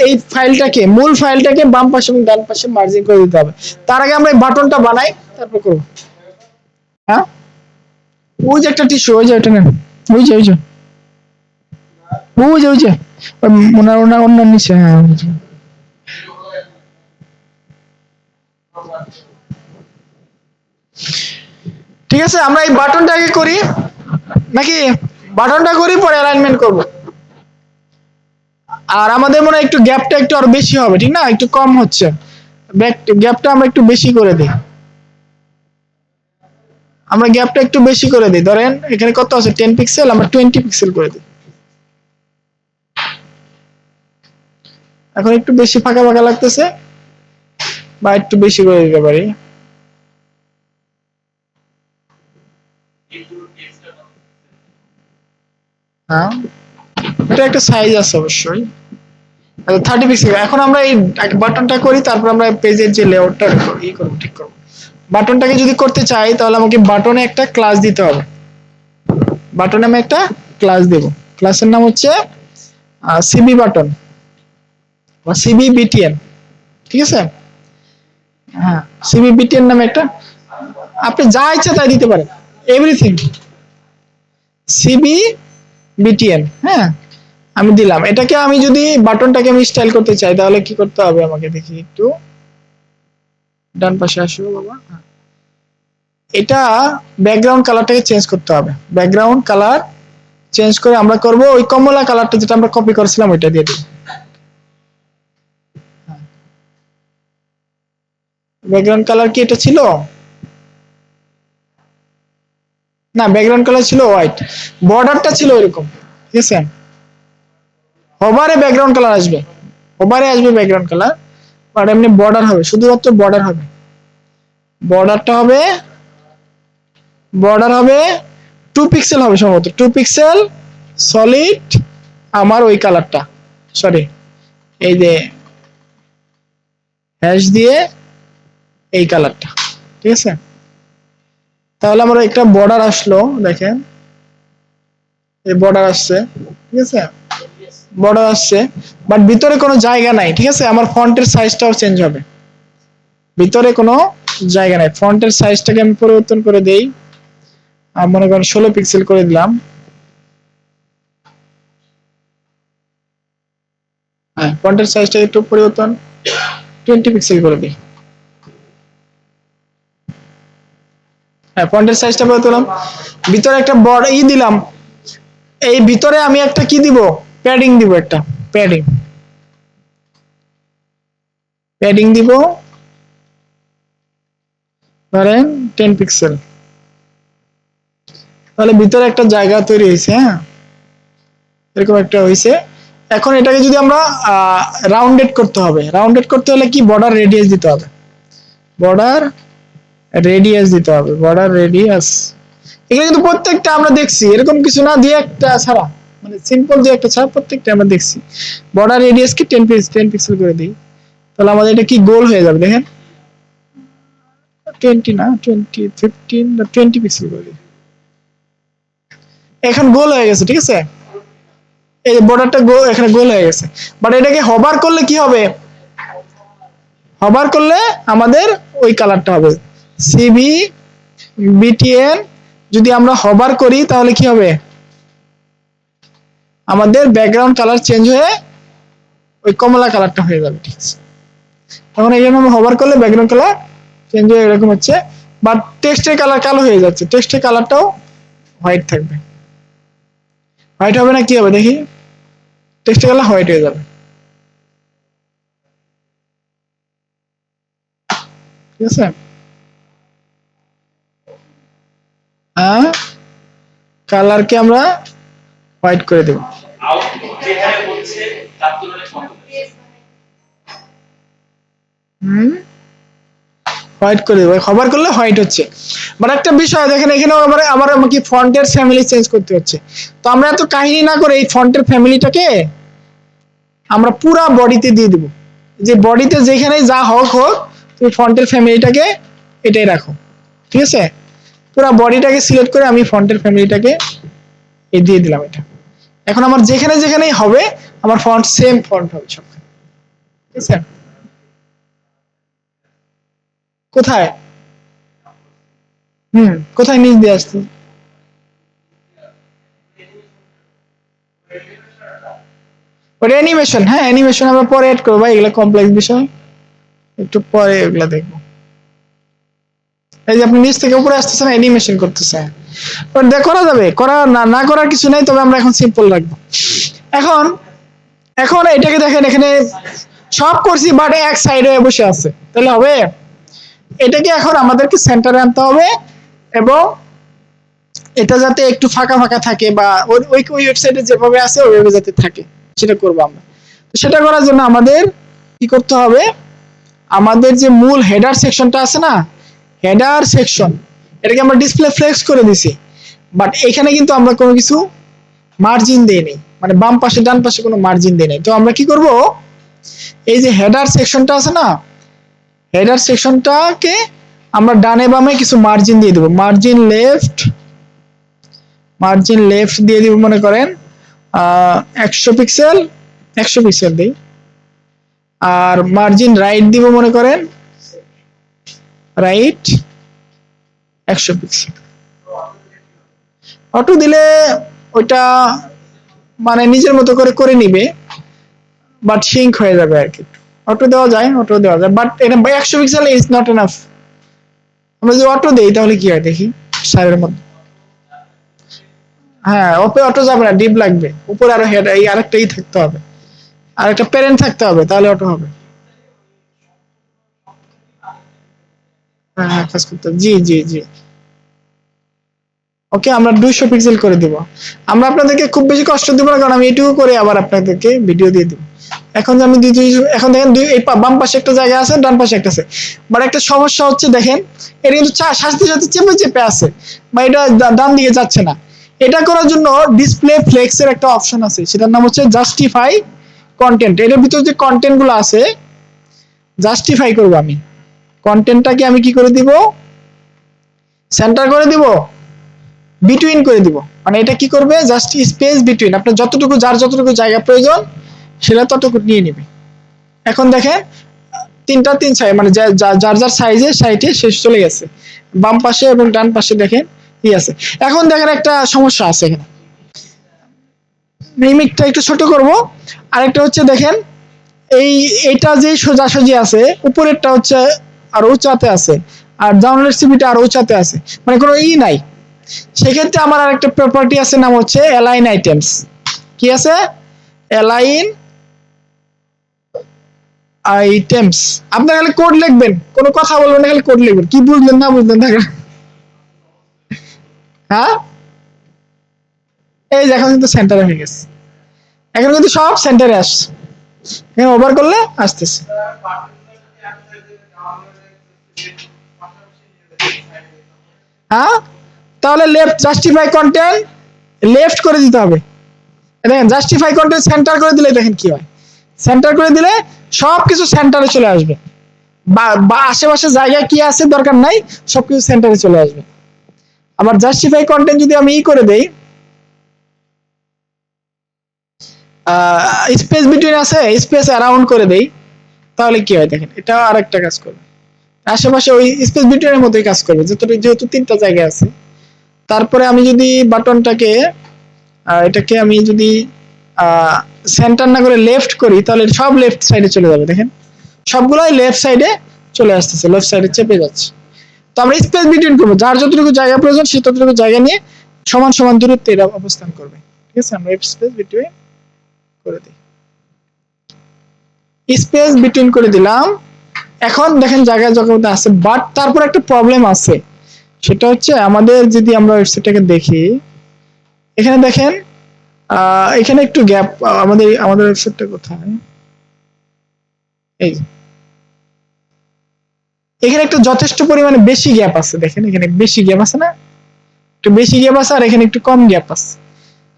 এই ফাইলটাকে, মূল ফাইলটাকে বাম পাশে এবং ডান পাশে মার্জিন করে দিতে হবে। তার আগে আমরা এই বাটনটা বানাই, তারপর করব। হ্যাঁ ওই যে একটা টিস্যু, ওই যে ওটা নেন, ওই যে ওই যে ওই যে ওই যে ওনার ওনার অন্য নিচে, হ্যাঁ ঠিক আছে। আমরা এই বাটনটা আগে করি নাকি বাটনটা করি পরে অ্যালাইনমেন্ট করব? আর আমাদের মনে হয় একটু গ্যাপটা একটু আরো বেশি হবে, ঠিক না? একটু কম হচ্ছে, গ্যাপটা আমরা একটু বেশি করে দিই। আমরা গ্যাপটা একটু বেশি করে দিই, ধরেন এখানে কত আছে 10 পিক্সেল, আমরা 20 পিক্সেল করে দিই। এখন একটু বেশি ফাঁকা ফাঁকা লাগতেছে, বা একটু বেশি করে দিতে পারি। হ্যাঁ এটা একটা সাইজ আছে অবশ্যই, 30 পিক্সেল। এখন আমরা এই বাটনটা করি, তারপর আমরা পেজের যে লেআউটটা ই করব, ঠিক করব। বাটনটাকে যদি করতে চাই তাহলে আমাকে বাটনে একটা ক্লাস দিতে হবে। বাটনে আমি একটা ক্লাস দেব, ক্লাসের নাম হচ্ছে সিবি বাটন বা সিবি বিটিএন, ঠিক আছে? হ্যাঁ সিবি বিটিএন নামে একটা, আপনি যা ইচ্ছা তাই দিতে পারেন, এভরিথিং সিবি বিটিএন। হ্যাঁ আমি দিলাম। এটাকে আমি যদি বাটনটাকে আমি স্টাইল করতে চাই তাহলে কি করতে হবে, আমাকে দেখি একটু ডান পাশে আসো বাবা। এটা ব্যাকগ্রাউন্ড কালারটাকে চেঞ্জ করতে হবে, ব্যাকগ্রাউন্ড কালার চেঞ্জ করে আমরা করব ওই কমলা কালারটা যেটা আমরা কপি করেছিলাম ওইটা দিয়ে দিই। ব্যাকগ্রাউন্ড কালার কি এটা ছিল? না ব্যাকগ্রাউন্ড কালার ছিল হোয়াইট, বর্ডারটা ছিল এরকম, ঠিক আছে? হোভারে ব্যাকগ্রাউন্ড কালার আসবে, হোভারে আসবে ব্যাকগ্রাউন্ড কালার, আর এমনি বর্ডার হবে, শুধুমাত্র বর্ডার হবে। বর্ডারটা হবে, বর্ডার হবে 2 পিক্সেল হবে সম্ভবত, 2 পিক্সেল সলিড আমার ওই কালারটা, সরি এই যে হ্যাশ দিয়ে এই কালারটা, ঠিক আছে? তাহলে আমার একটা বর্ডার আসলো, দেখেন এই বর্ডার আসছে, ঠিক আছে? বর্ডার আসছে, বাট ভিতরে কোনো জায়গা নাই, ঠিক আছে? আমার ফন্টের সাইজটাও চেঞ্জ হবে, ভিতরে কোনো জায়গা নাই। ফন্টের সাইজটাকে আমি পরিবর্তন করে দেই, মনে করেন 16 পিক্সেল করে দিলাম। হ্যাঁ ফন্টের সাইজটা একটু পরিবর্তন 20 পিক্সেল করে দিই। হ্যাঁ ফন্টের সাইজটা পরিবর্তন, ভিতরে একটা বড় ই দিলাম, এই ভিতরে আমি একটা কি দিব, প্যাডিং দিব, একটা প্যাডিং, প্যাডিং দিব ধরেন 10 পিক্সেল, তাহলে ভিতরে একটা জায়গা তৈরি হয়েছে। হ্যাঁ এরকম একটা হয়েছে। এখন এটাকে যদি আমরা রাউন্ডেড করতে হবে, রাউন্ডেড করতে হলে কি বর্ডার রেডিয়াস দিতে হবে, বর্ডার রেডিয়াস দিতে হবে, বর্ডার রেডিয়াস। এগুলো কিন্তু প্রত্যেকটা আমরা দেখছি, এরকম কিছু না দিয়ে একটা ছাড়া, মানে সিম্পল দিয়ে একটা ছাড়া প্রত্যেকটা আমরা দেখছি। বর্ডার রেডিয়াস কি 10 পিক্সেল করে দিই, তাহলে আমাদের এটা কি গোল হয়ে যাবে, দেখেন 20 না 20 15 বা 20 পিক্সেল করে দিই, এখন গোল হয়ে গেছে, ঠিক আছে? এই যে বর্ডারটা এখানে গোল হয়ে গেছে। বাট এটাকে হবার করলে কি হবে, হবার করলে আমাদের ওই কালারটা হবে সিবি বিটিএন। যদি আমরা হবার করি তাহলে কি হবে, আমাদের ব্যাকগ্রাউন্ড কালার চেঞ্জ হয়ে ওই কমলা কালারটা হয়ে যাবে, ঠিক আছে? তখন এই জন্য আমরা হবার করলে ব্যাকগ্রাউন্ড কালার চেঞ্জ হয়ে এরকম হচ্ছে, বাট টেক্সটের কালার কালো হয়ে যাচ্ছে, টেক্সটের কালারটাও হোয়াইট থাকবে। হোয়াইট হবে না কি হবে দেখি, টেক্সটের কালার হোয়াইট হয়ে যাবে, ঠিক আছে? হ্যাঁ কালারকে আমরা হোয়াইট করে দেব। আউটপুট যেখানে হচ্ছে তার তুলনায় কম হোয়াইট করে দেবো, খবর করলে হোয়াইট হচ্ছে। বাট একটা বিষয় দেখেন, এখানে আবার আমাকে ফন্টের ফ্যামিলি চেঞ্জ করতে হচ্ছে। তো আমরা এত কাহিনী না করে এই ফন্টের ফ্যামিলিটাকে আমরা পুরা বডিতে দিয়ে দেবো, যে বডিতে যেখানে যা হোক তুমি ফন্টের ফ্যামিলিটাকে এটাই রাখো, ঠিক আছে? পুরা বডিটাকে সিলেক্ট করে আমি ফন্টের ফ্যামিলিটাকে এই দিয়ে দিলাম এটা। এখন আমার যেখানে যেখানেই হবে আমার ফন্ট সেম ফন্ট হবে সব, ঠিক আছে? কোথায় কোথায় নিচ দিয়ে আসতে ওটা অ্যানিমেশন, হ্যাঁ অ্যানিমেশন আমরা পরে অ্যাড করবো ভাই, এগুলো কমপ্লেক্স বিষয়, একটু পরে এগুলা দেখবো। এই যে আপনি নিচ থেকে উপরে আসতেছেন অ্যানিমেশন করতেছেন, বাট দেখ করা যাবে, করা না করার কিছু নাই, তবে আমরা এখন সিম্পল রাখবো। এখন এখন এটাকে দেখেন, এখানে সব করছি বাট এক সাইডে বসে আছে, তাহলে হবে? এটাকে এখন আমাদেরকে সেন্টারে আনতে হবে, এবং এটা যাতে একটু ফাঁকা ফাঁকা থাকে, বা ওই ওয়েবসাইটে যেভাবে আছে ওইভাবে যাতে থাকে, সেটা করবো আমরা। তো সেটা করার জন্য আমাদের কি করতে হবে, আমাদের যে মূল হেডার সেকশনটা আছে না, হেডার সেকশন, এটাকে আমরা ডিসপ্লে ফ্লেক্স করে দিছি, বাট এখানে কিন্তু আমরা কোনো কিছু মার্জিন দেই নাই, মানে বাম পাশে ডান পাশে কোনো মার্জিন দেই নাই। তো আমরা কি করব, এই যে হেডার সেকশনটা আছে না, হেডার সেকশনটাকে আমরা ডানে বামে কিছু মার্জিন দিয়ে দেব, মার্জিন লেফট দিয়ে দিব, মনে করেন 100 পিক্সেল, 100 পিক্সেল দিই। আর মার্জিন রাইট দিব, মনে করেন রাইট 100 পিক্সেল। অটো দিলে ওইটা মানে নিজের মতো করে করে নিবে, বাট সিঙ্ক হয়ে যাবে আর কি। অটো দেওয়া যায়, বাট এটা 100 পিক্সেল ইজ নট এনাফ। আমরা যদি অটো দেই তাহলে কি হয় দেখি, সাইডের মধ্যে, হ্যাঁ অটো যাবে না, ডিপ লাগবে, উপরে আরো হেড এই আরেকটাই থাকতে হবে, আরেকটা প্যারেন্ট থাকতে হবে, তাহলে অটো হবে। হ্যাঁ কাজ করতে হবে, জি জি জি। ওকে, আমরা 200 পিক্সেল করে দিব। আমরা আপনাদেরকে খুব বেশি কষ্ট দিব না, কারণ আমি এটুকু করে আবার আপনাদেরকে ভিডিও দিয়ে দিব। এখন আমি এখন দেখেন এই বাম পাশে একটা জায়গা আছে, ডান পাশে একটা আছে, বাট একটা সমস্যা হচ্ছে দেখেন, এটা কিন্তু সাথে সাথে চেপে চেপে আছে, বা এটা ডান দিকে যাচ্ছে না। এটা করার জন্য ডিসপ্লে ফ্লেক্সের একটা অপশন আছে, সেটার নাম হচ্ছে জাস্টিফাই কন্টেন্ট। এটার ভিতর যে কন্টেন্ট গুলো আছে জাস্টিফাই করব আমি, কন্টেন্টটাকে আমি কি করে দিব, সেন্টার করে দিব, বিটুইন করে দিব। মানে এটা কি করবে, জাস্ট স্পেস বিটুইন, আপনার যতটুকু যার যতটুকু জায়গা প্রয়োজন সেটা ততটুকু নিয়ে নেবে। এখন দেখেন তিন সাইড, মানে যার যার সাইডে শেষ চলে গেছে, বাম পাশে এবং ডান পাশে দেখেন কি আছে। এখন দেখেন একটা সমস্যা আছে এখানে, মিমিকটা একটু ছোট করব। আরেকটা হচ্ছে দেখেন, এইটা যে সোজাসুজি আছে, উপরেরটা হচ্ছে আর উঁচাতে আছে, আর ডাউনলোড সিবিটা আর উঁচাতে আছে, মানে কোনো নাই। সেক্ষেত্রে আমার আরেকটা প্রপার্টি আছে, নাম হচ্ছে অ্যালাইন আইটেমস। কি আছে, অ্যালাইন আইটেমস। আপনি খালি কোড লিখবেন, কোনো কথা বলবেন না, খালি কোড লিখবেন, কি বুঝলেন না বুঝলেন দেখেন। হ্যাঁ এই যে এখন কিন্তু সেন্টারে হয়ে গেছে, এখন কিন্তু সব সেন্টারে আসছে, এখানে ওভার করলে আসতেছে। হ্যাঁ তাহলে লেফট জাস্টিফাই কন্টেন্ট লেফট করে দিতে হবে। দেখেন জাস্টিফাই কন্টেন্ট সেন্টার করে দিলে দেখেন কি হয়, সেন্টার করে দিলে সবকিছু সেন্টারে চলে আসবে, বা আশেপাশে জায়গায় কি আছে দরকার নাই, সবকিছু সেন্টারে চলে আসবে। আবার জাস্টিফাই কন্টেন্ট যদি আমি করে দেই, স্পেস বিটুইন আছে, স্পেস অ্যারাউন্ড করে দেই, তাহলে কি হয় দেখেন, এটা আরেকটা কাজ করবে, আশেপাশে ওই স্পেস বিটুইনের মতোই কাজ করবে, যেহেতু তিনটা জায়গা আছে। তারপরে আমি যদি বাটনটাকে এটাকে আমি যদি সেন্টার না করে লেফট করি, তাহলে সব লেফট সাইডে চলে যাবে, দেখেন সবগুলাই লেফট সাইডে চলে আসতেছে, লেফট সাইডে চেপে যাচ্ছে। তো আমরা স্পেস বিটুইন করবো, যার যতটুকু জায়গা প্রয়োজন সে ততটুকু জায়গা নিয়ে সমান সমান দূরত্বে এটা অবস্থান করবে, ঠিক আছে? আমরা স্পেস বিটুইন করে দিই, স্পেস বিটুইন করে দিলাম। এখন দেখেন জায়গা জায়গা আছে, বাট তারপর একটা প্রবলেম আছে, সেটা হচ্ছে আমাদের যদি আমরা ওয়েবসাইটটাকে দেখি, এখানে দেখেন এখানে একটু গ্যাপ, আমাদের আমাদের ওয়েবসাইটটা কোথায়, এই যে। এখানে একটু যথেষ্ট পরিমাণে বেশি গ্যাপ আছে, দেখেন এখানে বেশি গ্যাপ আছে না, একটু বেশি গ্যাপ আছে আর এখানে একটু কম গ্যাপ আছে।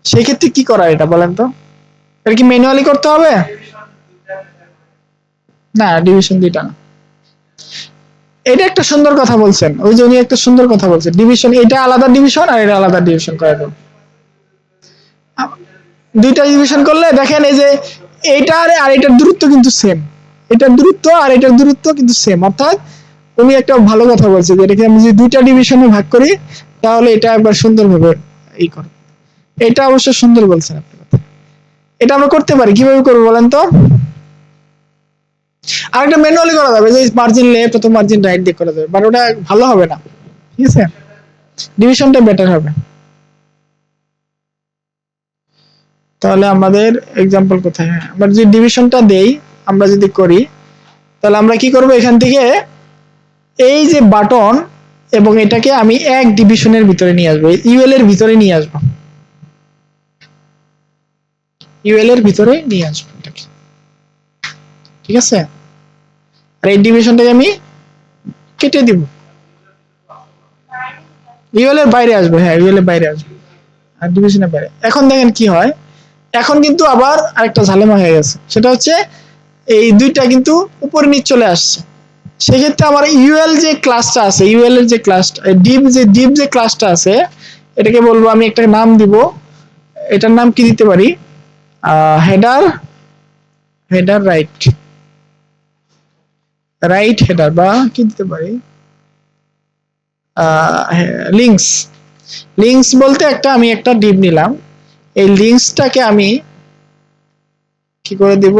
সেক্ষেত্রে কি করা এটা বলেন তো, এটা কি ম্যানুয়ালি করতে হবে? না, ডিভিশন দুইটা না। এটা একটা সুন্দর কথা বলছেন, ওই যে উনি একটা সুন্দর কথা বলছেন, ডিভিশন এটা আলাদা ডিভিশন আর এটা আলাদা ডিভিশন করে দেবো। দুইটা ডিভিশন করলে দেখেন এই যে এইটার আর এটার দূরত্ব কিন্তু সেম, এটার দূরত্ব আর এটার দূরত্ব কিন্তু সেম, অর্থাৎ উনি একটা ভালো কথা বলছে যে এটাকে আমি যদি দুইটা ডিভিশনে ভাগ করি তাহলে এটা একবার সুন্দরভাবে এই করে। এটা অবশ্য সুন্দর বলছেন আপনি কথা। এটা আমরা করতে পারি, কিভাবে করবো বলেন তো? আর একটা ম্যানুয়ালি করা যাবে, যে মার্জিন লেফট অথবা মার্জিন রাইট দিয়ে করা যাবে, বাট ওটা ভালো হবে না, ঠিক আছে, ডিভিশনটা বেটার হবে। তাহলে আমাদের এক্সাম্পল কোথায়, হ্যাঁ আমরা যদি ডিভিশনটা দেই, আমরা যদি করি তাহলে আমরা কি করব, এখান থেকে এই যে বাটন এবং এটাকে আমি এক ডিভিশনের ভিতরে নিয়ে আসবো, ইউএল এর ভিতরে নিয়ে আসবো, ইউএল এর ভিতরে নিয়ে আসবো এটাকে, ঠিক আছে, আর এই ডিভিশনটাকে আমি কেটে দিব, ইউএল এর বাইরে আসবে, হ্যাঁ ইউএল এর বাইরে আসবে আর ডিভিশনের বাইরে। এখন দেখেন কি হয়, এখন কিন্তু আবার আরেকটা ঝামেলা হয়ে গেছে, সেটা হচ্ছে এই দুইটা কিন্তু উপরে নিচ চলে আসছে। সেক্ষেত্রে আমার ইউএল যে ক্লাসটা আছে, ইউএল এর যে ক্লাসটা, ডিপ যে ক্লাসটা আছে, এটাকে বলবো আমি একটা নাম দিব, এটার নাম কি দিতে পারি, header, header right, right header, বা কি দিতে পারি, লিঙ্কস, লিঙ্কস বলতে একটা আমি একটা ডিপ নিলাম, এই লিঙ্কসটাকে আমি কি করে দিব,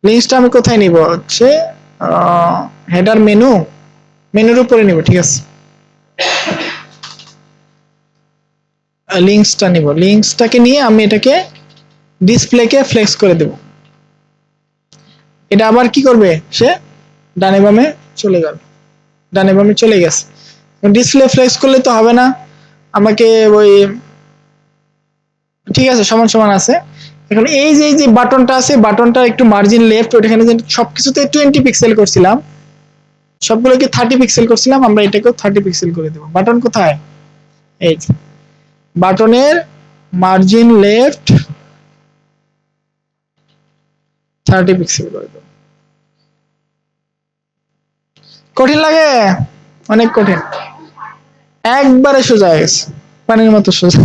লিঙ্কসটা আমি কোথায় নিব, হচ্ছে হেডার মেনু, মেনুর উপরে নিব, ঠিক আছে, লিঙ্কসটা নিব, লিঙ্কসটাকে নিয়ে আমি এটাকে ডিসপ্লেকে ফ্লেক্স করে দেব, এটা আবার কি করবে, সে ডানে বামে চলে গেল, ডানে বামে চলে গেছে। ডিসপ্লে ফ্লেক্স করলে তো হবে না, আমাকে ওই, ঠিক আছে সমান সমান আছে। এখন এই যে বাটনটা আছে, বাটনটা একটু মার্জিন লেফট, ওইখানে সবকিছুতে 20 পিক্সেল করছিলাম, সবগুলোকে 30 পিক্সেল করছিলাম, আমরা এটাকেও 30 পিক্সেল করে দেব। বাটন কোথায়, এই বাটনের মার্জিন লেফট 30 পিক্সেল করে দেব। কঠিন লাগে, অনেক কঠিন, একবারে সোজা হয়ে গেছে, পানির মতো সোজা।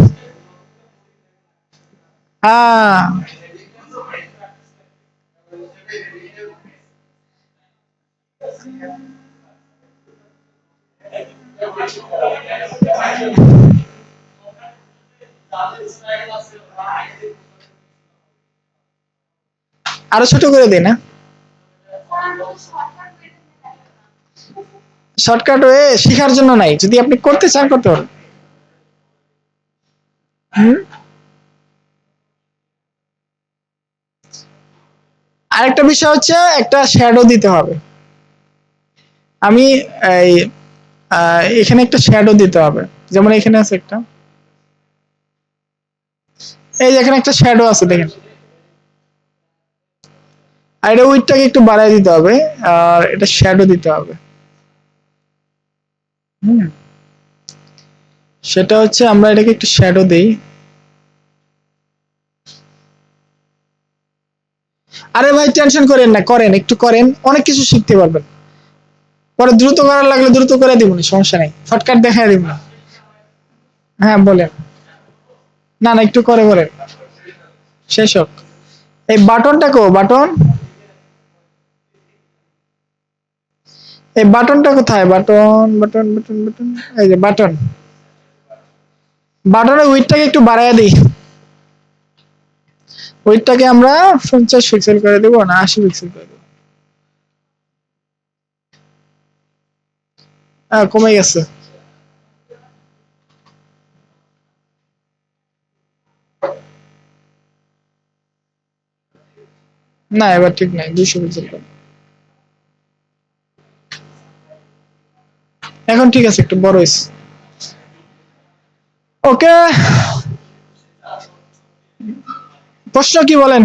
আরো ছোট করে দে না, শর্টকাট ওয়ে শেখার জন্য নাই, যদি আপনি করতে চান করতে পারেন। আরেকটা বিষয় হচ্ছে একটা শ্যাডো দিতে হবে, আমি এই এখানে একটা শ্যাডো দিতে হবে, যেমন এখানে আছে একটা, এই যে এখানে একটা শ্যাডো আছে দেখেন, আর এটা উইডটাকে একটু বাড়ায় দিতে হবে, আর এটা শ্যাডো দিতে হবে। সেটা হচ্ছে আমরা এটাকে একটু শ্যাডো দেই, আরে ভাই টেনশন করেন না, করেন একটু করেন, অনেক কিছু শিখতে পারবেন, পরে দ্রুত করার লাগলে দ্রুত করে দিব না, সমস্যা নাই, শর্টকাট দেখাই দিব না। হ্যাঁ বলেন, না না একটু করে বলেন, শেষ হোক। এই বাটনটা কো, বাটন, এই বাটনটা কোথায়, বাটন বাটন বাটন বাটন, এই যে বাটন, বাটনের উইডটাকে একটু বাড়ায় দিই, উইডটাকে আমরা 50 পিক্সেল করে দেব, না 80 পিক্সেল করে দেব, কমে গেছে, না এবার ঠিক নাই, 200 পিক্সেল করে, এখন ঠিক আছে, একটু বড় হয়েছে, ওকে। প্রশ্ন কি বলেন?